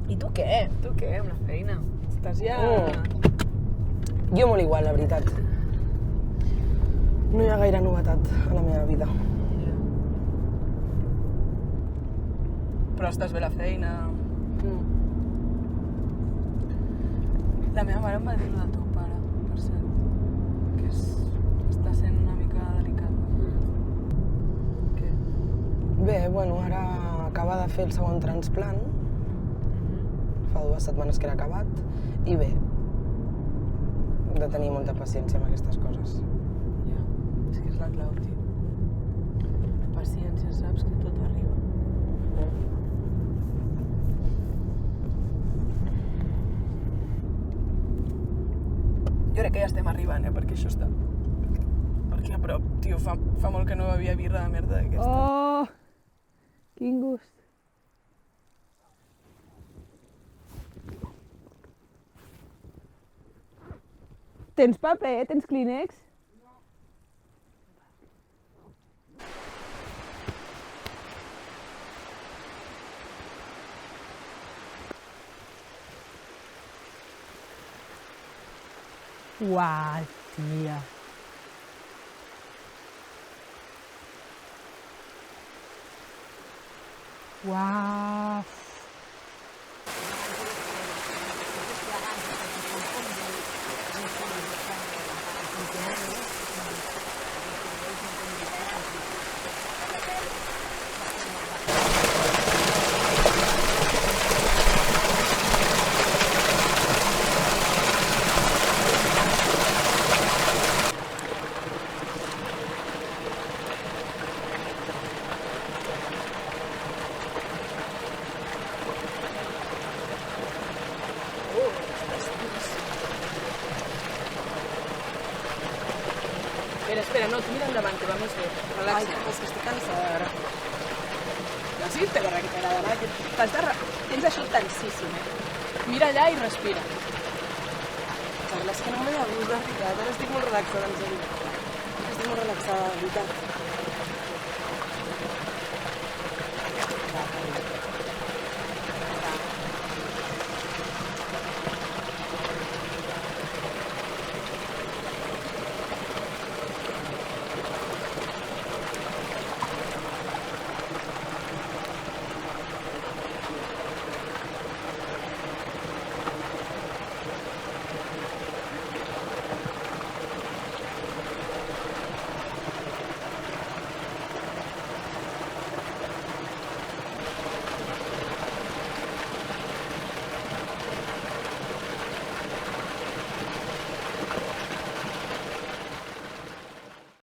I tu què? Tu què, amb la feina? Estàs ja... Jo molt igual, la veritat. No hi ha gaire novetat a la meva vida. Però estàs bé a la feina... La meva mare em va dir del teu pare, per cert, que està sent una mica delicat. Què? Bé, bueno, ara acaba de fer el segon transplant. Fa 2 setmanes que era acabat. I bé, hem de tenir molta paciència amb aquestes coses. Ja, és que és la clau, tio. Paciència, saps que tot arriba. Jo crec que ja estem arribant, perquè això està... Perquè a prop, tio, fa molt que no bevia birra de merda d'aquesta. Oh, quin gust. Tens paper? Tens clínex? Uau, tia. Uau. Espera, no, tu mira endavant, que va més bé. Relaxa. Ai, és que estic cansada ara. No siguis pegona que t'agrada, tens això tensíssim, Mira allà i respira. Carla, és que no me da gust, de veritat. Ara estic molt relaxada, en sèrio. Estic molt relaxada, de veritat.